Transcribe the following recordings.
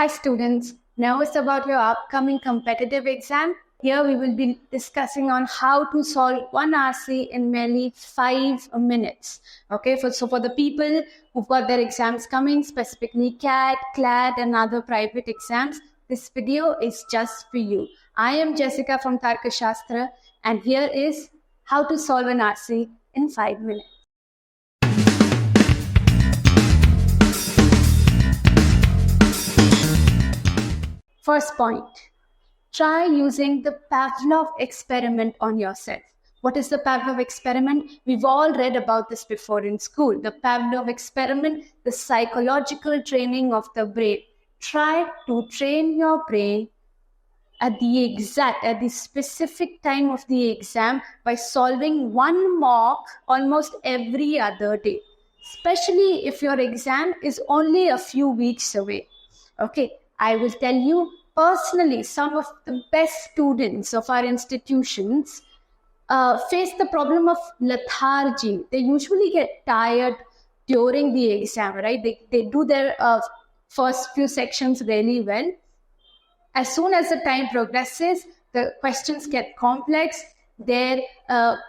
Hi students, nervous about your upcoming competitive exam? Here we will be discussing on how to solve one RC in merely 5 minutes. Okay, so for the people who've got their exams coming, specifically CAT, CLAT and other private exams, this video is just for you. I am Jessica from Tarkashastra and here is how to solve an RC in 5 minutes. First point, try using the Pavlov experiment on yourself. What is the Pavlov experiment? We've all read about this before in school. The Pavlov experiment, the psychological training of the brain. Try to train your brain at the specific time of the exam by solving one mock almost every other day, especially if your exam is only a few weeks away. Okay, I will tell you personally, some of the best students of our institutions face the problem of lethargy. They usually get tired during the exam, right? They do their first few sections really well. As soon as the time progresses, the questions get complex, their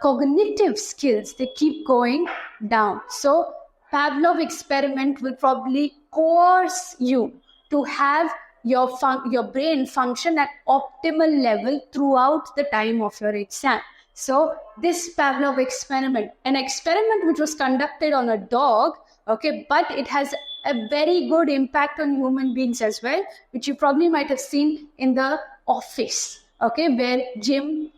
cognitive skills, they keep going down. So Pavlov experiment will probably coerce you to have your brain function at optimal level throughout the time of your exam. So this Pavlov experiment, an experiment which was conducted on a dog, okay, but it has a very good impact on human beings as well, which you probably might have seen in The Office, okay, where Jim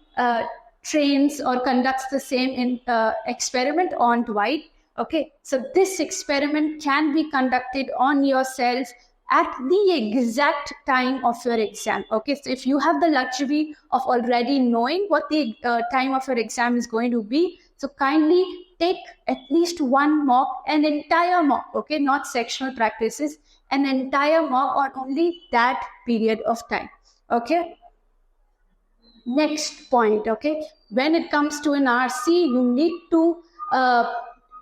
trains or conducts the same experiment on Dwight. Okay, so this experiment can be conducted on yourself at the exact time of your exam. Okay, so if you have the luxury of already knowing what the time of your exam is going to be, so kindly take at least one mock, an entire mock, okay, not sectional practices, an entire mock on only that period of time. Okay, next point, okay, when it comes to an RC, you need to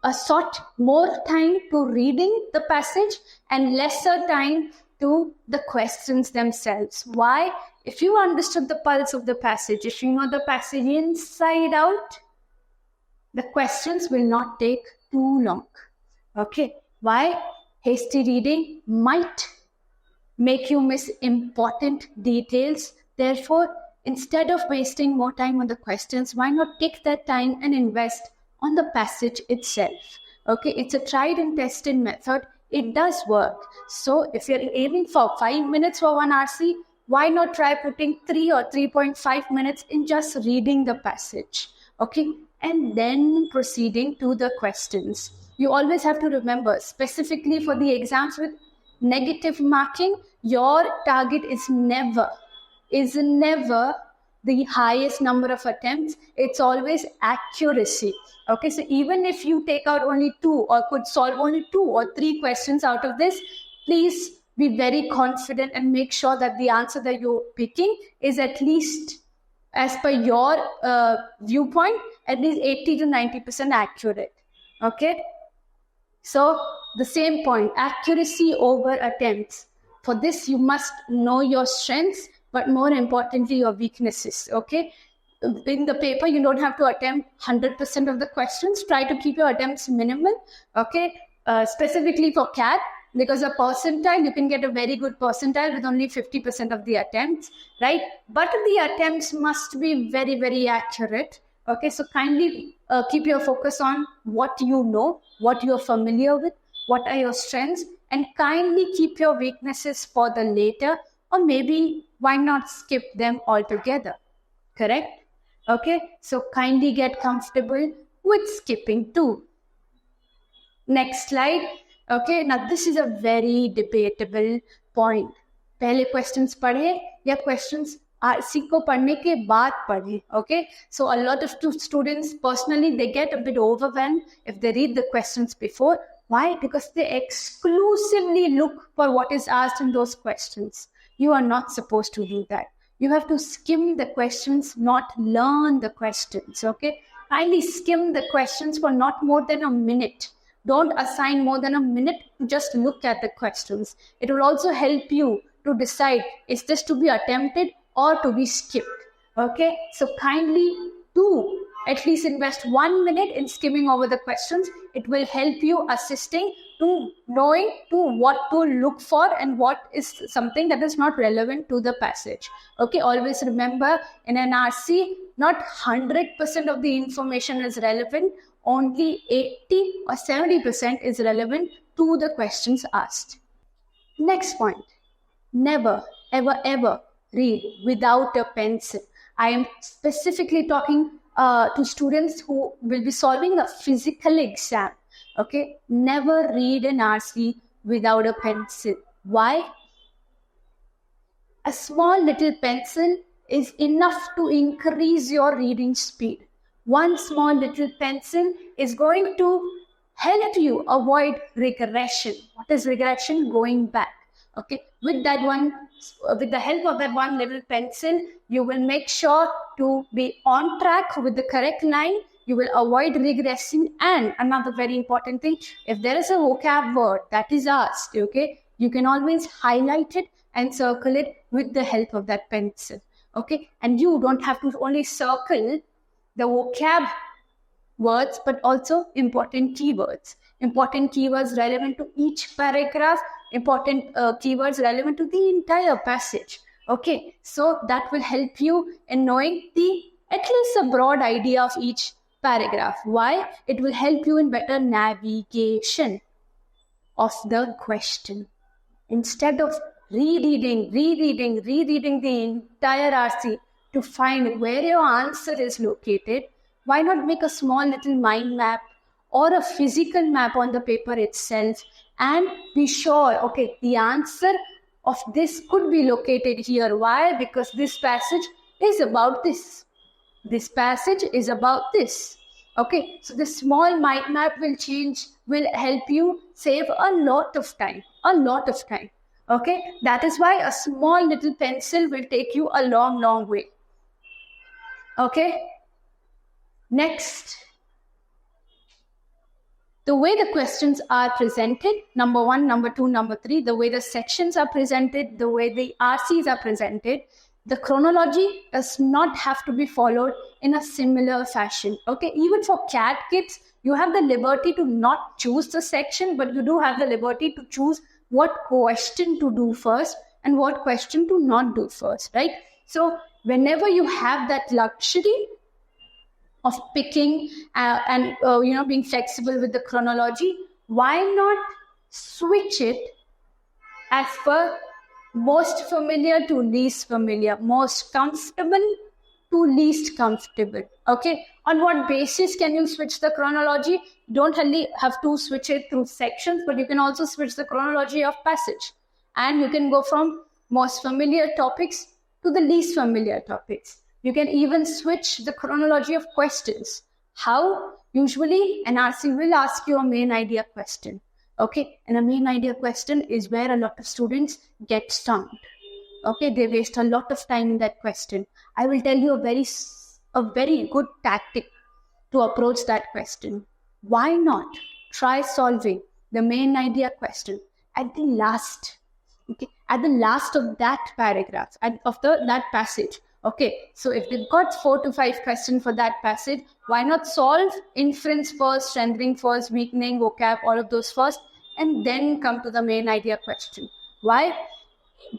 assort more time to reading the passage and lesser time to the questions themselves. Why? If you understood the pulse of the passage, if you know the passage inside out, the questions will not take too long. Okay, why? Hasty reading might make you miss important details. Therefore, instead of wasting more time on the questions, why not take that time and invest on the passage itself? Okay, it's a tried and tested method. It does work. So if you're aiming for 5 minutes for one RC, why not try putting 3 or 3.5 minutes in just reading the passage? Okay, and then proceeding to the questions. You always have to remember, specifically for the exams with negative marking, your target is never the highest number of attempts. It's always accuracy. Okay, so even if you take out only 2 or could solve only 2 or 3 questions out of this, please be very confident and make sure that the answer that you're picking is at least, as per your viewpoint, at least 80 to 90% accurate. Okay, so the same point, accuracy over attempts. For this, you must know your strengths, but more importantly, your weaknesses. Okay, in the paper, you don't have to attempt 100% of the questions. Try to keep your attempts minimal. Okay, specifically for CAT, because a percentile, you can get a very good percentile with only 50% of the attempts, right? But the attempts must be very, very accurate. Okay, so kindly keep your focus on what you know, what you're familiar with, what are your strengths, and kindly keep your weaknesses for the later, or maybe why not skip them altogether? Correct? Okay, so kindly get comfortable with skipping too. Next slide. Okay, now this is a very debatable point. पहले questions पढ़े या questions RC को पढ़ने के बाद पढ़े. Okay, so a lot of students personally, they get a bit overwhelmed if they read the questions before. Why? Because they exclusively look for what is asked in those questions. You are not supposed to do that. You have to skim the questions, not learn the questions. Okay, kindly skim the questions for not more than a minute. Don't assign more than a minute to just look at the questions. It will also help you to decide, is this to be attempted or to be skipped? Okay, so kindly do at least invest 1 minute in skimming over the questions. It will help you assisting to knowing to what to look for and what is something that is not relevant to the passage. Okay, always remember, in an RC, not 100% of the information is relevant, only 80 or 70% is relevant to the questions asked. Next point, never, ever, ever read without a pencil. I am specifically talking to students who will be solving a physical exam. Okay, never read an RC without a pencil. Why? A small little pencil is enough to increase your reading speed. One small little pencil is going to help you avoid regression. What is regression? Going back. Okay, with that one, with the help of that one little pencil, you will make sure to be on track with the correct line. You will avoid regressing. And another very important thing, if there is a vocab word that is asked, okay, you can always highlight it and circle it with the help of that pencil. Okay, and you don't have to only circle the vocab words, but also important keywords. Important keywords relevant to each paragraph, important keywords relevant to the entire passage. Okay, so that will help you in knowing at least a broad idea of each paragraph. Why? It will help you in better navigation of the question. Instead of rereading the entire RC to find where your answer is located, why not make a small little mind map or a physical map on the paper itself and be sure, okay, the answer of this could be located here. Why? Because this passage is about this. This passage is about this. Okay, so the small mind map will help you save a lot of time. Okay, that is why a small little pencil will take you a long way. Okay, next, the way the questions are presented, number 1, number 2, number 3, the way the sections are presented, the way the RCs are presented, the chronology does not have to be followed in a similar fashion. Okay, even for CAT kids, you have the liberty to not choose the section, but you do have the liberty to choose what question to do first and what question to not do first, right? So whenever you have that luxury of picking and being flexible with the chronology, why not switch it as per most familiar to least familiar, most comfortable to least comfortable? Okay, on what basis can you switch the chronology? You don't only have to switch it through sections, but you can also switch the chronology of passage, and you can go from most familiar topics to the least familiar topics. You can even switch the chronology of questions. How? Usually an RC will ask you a main idea question. Okay, and a main idea question is where a lot of students get stumped. Okay, they waste a lot of time in that question. I will tell you a very good tactic to approach that question. Why not try solving the main idea question at the last? Okay, at the last of that paragraph, that passage. Okay, so if you've got 4 to 5 questions for that passage, why not solve inference first, strengthening first, weakening, vocab, all of those first, and then come to the main idea question? Why?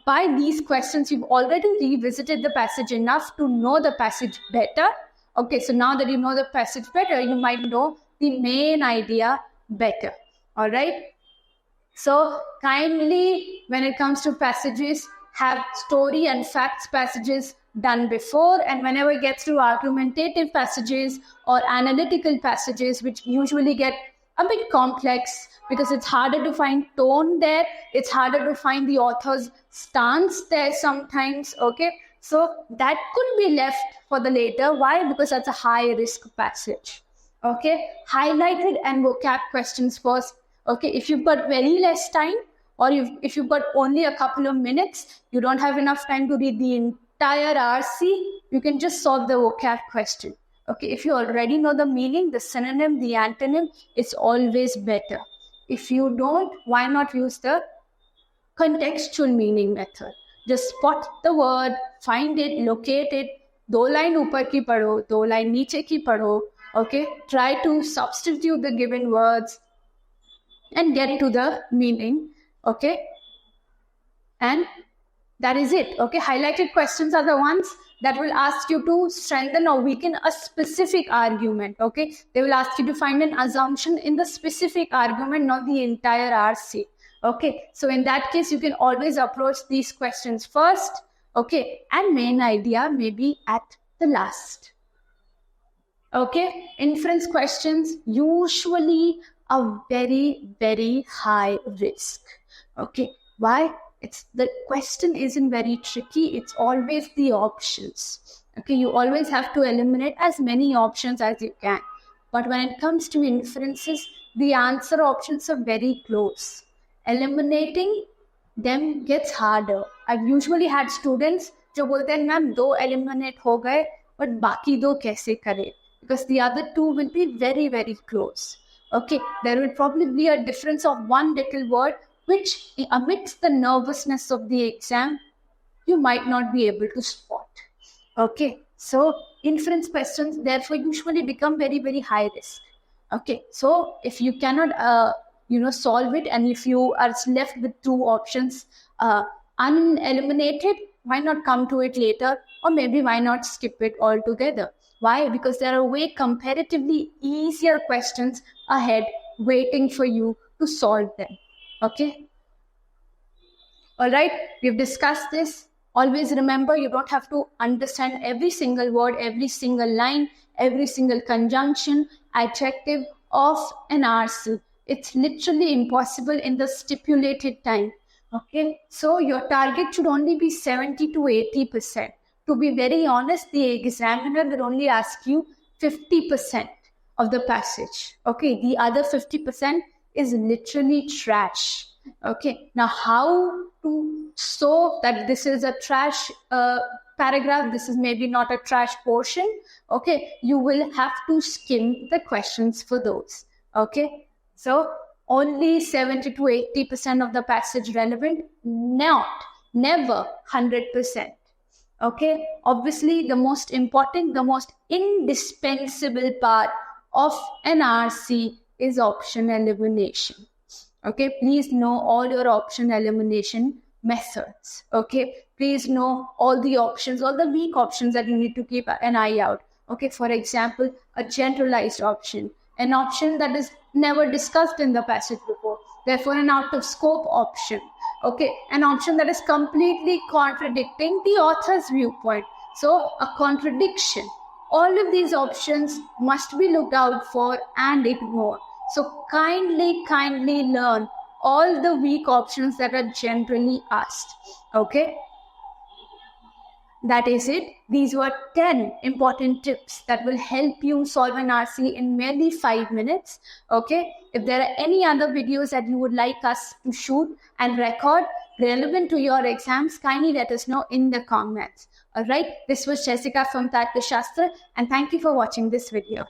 By these questions, you've already revisited the passage enough to know the passage better. Okay, so now that you know the passage better, you might know the main idea better. All right? So kindly, when it comes to passages, have story and facts passages done before, and whenever it gets to argumentative passages or analytical passages, which usually get a bit complex because it's harder to find tone there, it's harder to find the author's stance there sometimes. Okay, so that could be left for the later. Why? Because that's a high risk passage. Okay, highlighted and vocab questions first. Okay, if you've got very less time, or if you've got only a couple of minutes, you don't have enough time to read the entire RC, you can just solve the vocab question. Okay, if you already know the meaning, the synonym, the antonym, it's always better. If you don't, why not use the contextual meaning method. Just spot the word, find it, locate it. 2 line ऊपर की पढ़ो, 2 line नीचे की पढ़ो. Okay, try to substitute the given words and get to the meaning. Okay, and that is it. Okay, highlighted questions are the ones that will ask you to strengthen or weaken a specific argument. Okay, they will ask you to find an assumption in the specific argument, not the entire RC. Okay, so in that case, you can always approach these questions first. Okay, and main idea maybe at the last. Okay, inference questions usually are very, very high risk. Okay, why? It's the question isn't very tricky. It's always the options. Okay, you always have to eliminate as many options as you can. But when it comes to inferences, the answer options are very close. Eliminating them gets harder. I've usually had students जो बोलते हैं ma'am 2 eliminate हो गए, but बाकी 2 कैसे करें? Because the other 2 will be very, very close. Okay, there will probably be a difference of 1 little word, which amidst the nervousness of the exam, you might not be able to spot. Okay, so inference questions therefore usually become very, very high risk. Okay, so if you cannot, solve it, and if you are left with 2 options uneliminated, why not come to it later, or maybe why not skip it altogether? Why? Because there are way comparatively easier questions ahead waiting for you to solve them. Okay. All right. We've discussed this. Always remember, you don't have to understand every single word, every single line, every single conjunction, adjective of an RC. It's literally impossible in the stipulated time. Okay. So your target should only be 70 to 80%. To be very honest, the examiner will only ask you 50% of the passage. Okay, the other 50% is literally trash. Okay, now how to show that this is a trash paragraph, this is maybe not a trash portion? Okay, you will have to skim the questions for those. Okay, so only 70 to 80% of the passage relevant, never 100%. Okay, obviously the most important, the most indispensable part of an RC is option elimination. Okay, please know all your option elimination methods. Okay, please know all the options, all the weak options that you need to keep an eye out. Okay, for example, a generalized option, an option that is never discussed in the passage before, therefore an out of scope option. Okay, an option that is completely contradicting the author's viewpoint. So a contradiction. All of these options must be looked out for and ignored. So kindly learn all the weak options that are generally asked. Okay. That is it. These were 10 important tips that will help you solve an RC in merely 5 minutes. Okay. If there are any other videos that you would like us to shoot and record relevant to your exams, kindly let us know in the comments. All right. This was Jessica from Tattva Shastra, and thank you for watching this video.